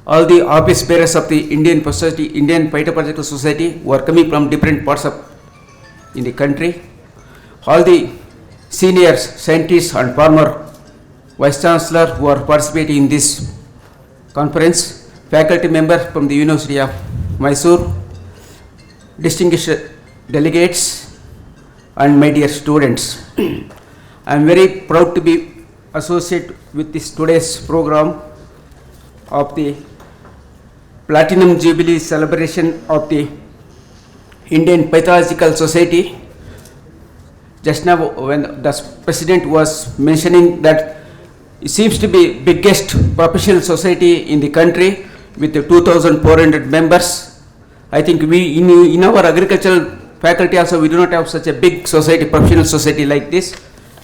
All the office bearers of the Indian Phytopathological Society who are coming from different parts of in the country. All the senior scientists and former Vice Chancellor who are participating in this conference. Faculty members from the University of Mysore. Distinguished delegates and my dear students. I am very proud to be associated with this today's program of the Platinum Jubilee celebration of the Indian Phytopathological Society. Just now when the President was mentioning that it seems to be biggest professional society in the country with 2,400 members. I think we in our agricultural faculty also we do not have such a big society, professional society like this.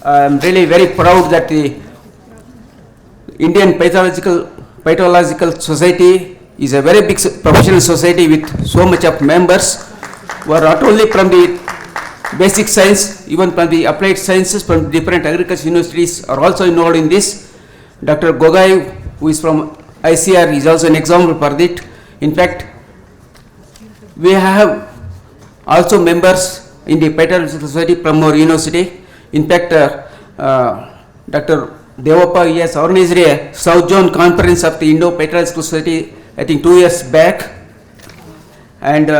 I am really very proud that the Indian Phytological Society is a very big professional society with so much of members who are not only from the basic science, even from the applied sciences, from different agricultural universities are also involved in this. Dr. Gogai, who is from ICR, is also an example for it. In fact, we have also members in the Phytological Society from our university. In fact, Dr. Devappa, he has organized a South Zone conference of the Indo-Phytological Society, I think 2 years back. And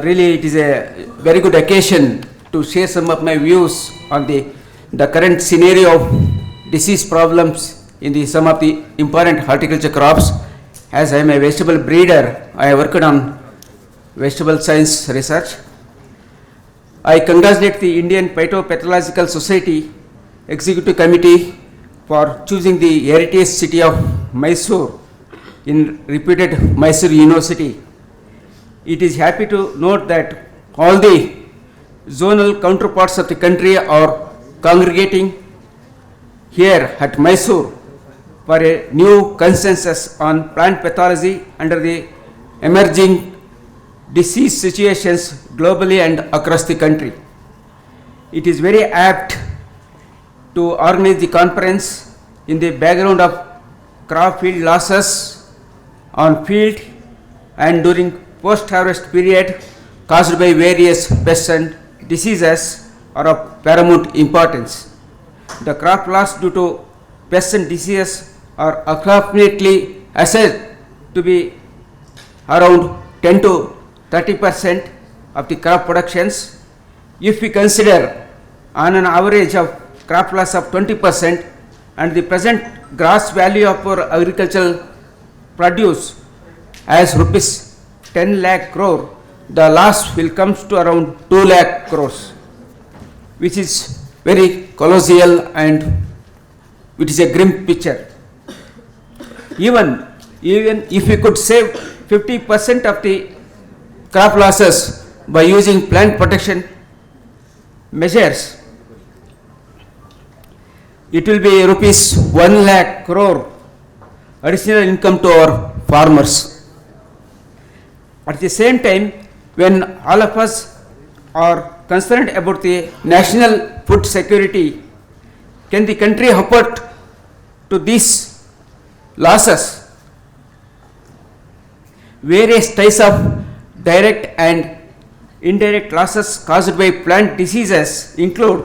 really it is a very good occasion to share some of my views on the current scenario of disease problems in some of the important horticulture crops. As I am a vegetable breeder, I have worked on vegetable science research. I congratulate the Indian Phytopathological Society Executive Committee for choosing the heritage city of Mysore in reputed Mysore University. It is happy to note that all the zonal counterparts of the country are congregating here at Mysore for a new consensus on plant pathology under the emerging disease situations globally and across the country. It is very apt to organize the conference in the background of crop field losses on field and during post-harvest period caused by various pests and diseases are of paramount importance. The crop loss due to pests and diseases are approximately assessed to be around 10 to 30% of the crop productions. If we consider on an average of crop loss of 20% and the present gross value of our agricultural produce as rupees 10 lakh crore, the loss will come to around 2 lakh crores, which is very colossal and it is a grim picture. Even if we could save 50% of the crop losses by using plant protection measures, it will be rupees 1 lakh crore additional income to our farmers. At the same time, when all of us are concerned about the national food security, can the country afford to these losses? Various types of direct and indirect losses caused by plant diseases include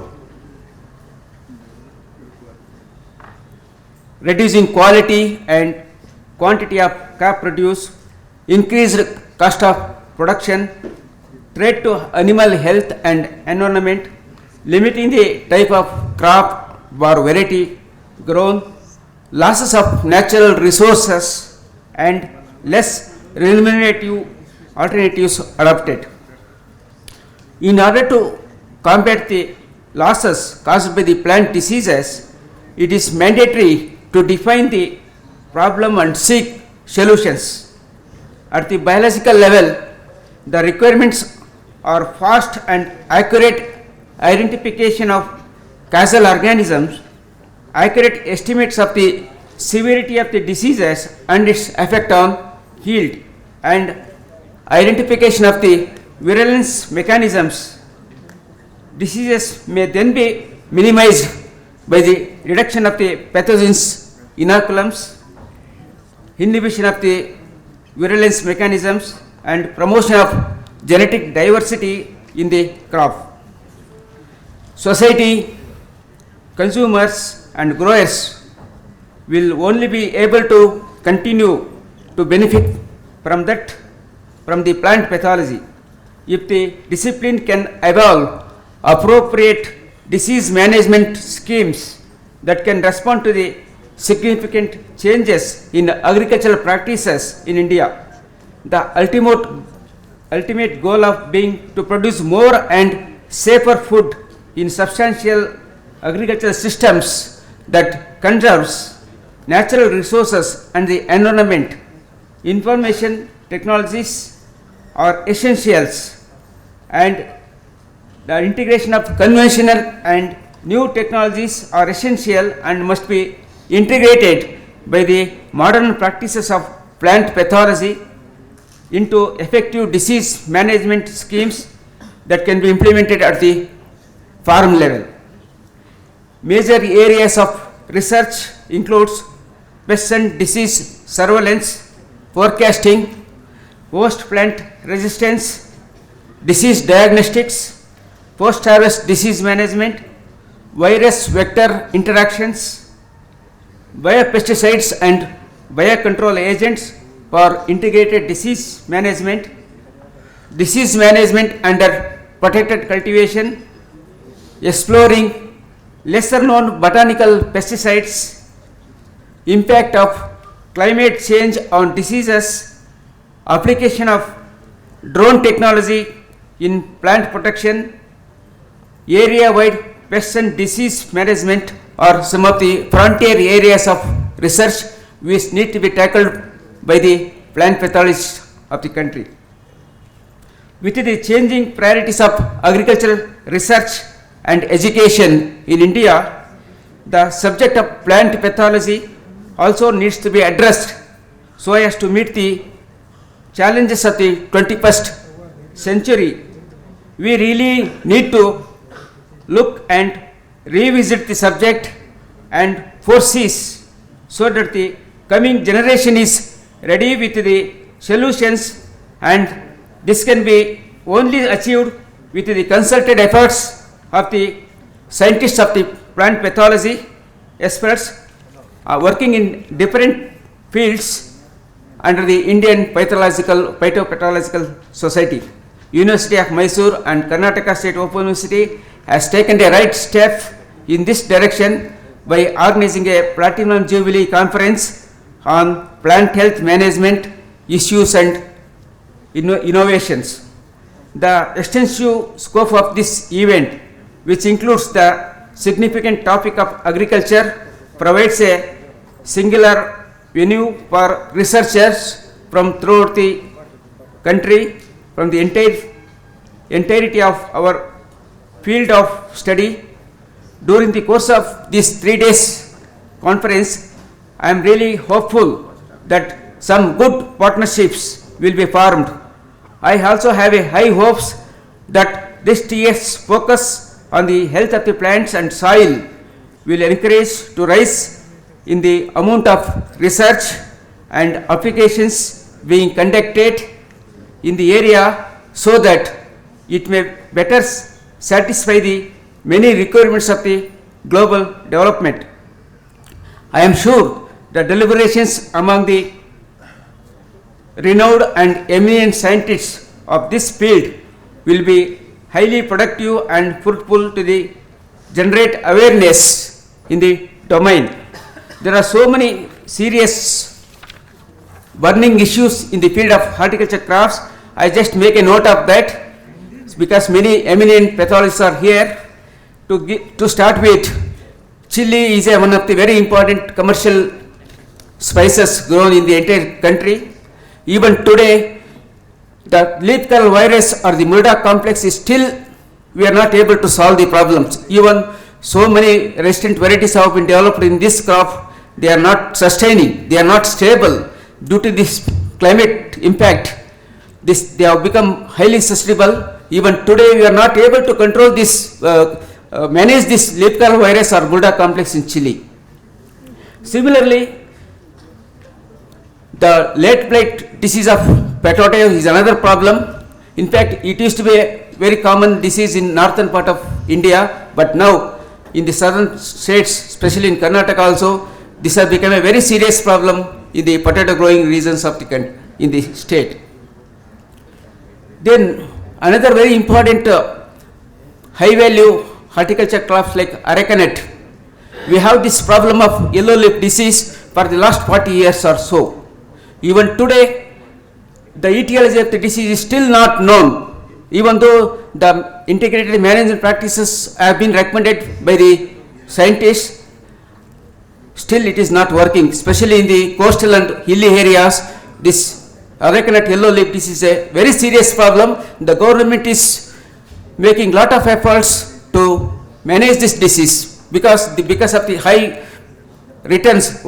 reducing quality and quantity of crop produce, increased cost of production, threat to animal health and environment, limiting the type of crop or variety grown, losses of natural resources, and less remunerative alternatives adopted. In order to combat the losses caused by the plant diseases, it is mandatory to define the problem and seek solutions. At the biological level, the requirements are fast and accurate identification of causal organisms, accurate estimates of the severity of the diseases and its effect on yield, and identification of the virulence mechanisms. Diseases may then be minimized by the reduction of the pathogens, inoculums, inhibition of the virulence mechanisms, and promotion of genetic diversity in the crop. Society, consumers, and growers will only be able to continue to benefit from the plant pathology if the discipline can evolve appropriate disease management schemes that can respond to the significant changes in agricultural practices in India. The ultimate goal of being to produce more and safer food in substantial agricultural systems that conserves natural resources and the environment. Information technologies are essentials, and the integration of conventional and new technologies are essential and must be integrated by the modern practices of plant pathology into effective disease management schemes that can be implemented at the farm level. Major areas of research includes pest and disease surveillance, forecasting, post-plant resistance, disease diagnostics, post-harvest disease management, virus vector interactions, biopesticides and biocontrol agents for integrated disease management under protected cultivation, exploring lesser known botanical pesticides, impact of climate change on diseases, application of drone technology in plant protection, area-wide pest and disease management are some of the frontier areas of research which need to be tackled by the plant pathologists of the country. With the changing priorities of agricultural research and education in India, the subject of plant pathology also needs to be addressed so as to meet the challenges of the 21st century. We really need to look and revisit the subject and foresees so that the coming generation is ready with the solutions, and this can be only achieved with the concerted efforts of the scientists of the plant pathology experts working in different fields under the Indian Phytopathological Society. University of Mysore and Karnataka State Open University has taken the right step in this direction by organizing a Platinum Jubilee Conference on plant health management issues and innovations. The extensive scope of this event, which includes the significant topic of agriculture, provides a singular venue for researchers from throughout the country from the entirety of our field of study. During the course of this 3 days conference, I am really hopeful that some good partnerships will be formed. I also have a high hopes that this year's focus on the health of the plants and soil will encourage to rise in the amount of research and applications being conducted in the area, so that it may better satisfy the many requirements of the global development. I am sure the deliberations among the renowned and eminent scientists of this field will be highly productive and fruitful to the generate awareness in the domain. There are so many serious burning issues in the field of horticulture crafts. I just make a note of that because many eminent pathologists are here. To start with, chili is one of the very important commercial spices grown in the entire country. Even today, the leaf curl virus or the Mulda complex is still, we are not able to solve the problems. Even so many resistant varieties have been developed in this crop, they are not sustaining, they are not stable due to this climate impact. They have become highly susceptible. Even today, we are not able to control this, manage this leaf curl virus or Mulda complex in chili. Similarly, the late blight disease of potato is another problem. In fact, it used to be a very common disease in northern part of India, but now in the southern states, especially in Karnataka also, this has become a very serious problem in the potato growing regions of in the state. Then another very important high value horticulture crops like arecanut. We have this problem of yellow leaf disease for the last 40 years or so. Even today, the etiology of the disease is still not known, even though the integrated management practices have been recommended by the scientists. Still it is not working, especially in the coastal and hilly areas. This arecanut yellow leaf disease is a very serious problem. The government is making lot of efforts to manage this disease because of the high returns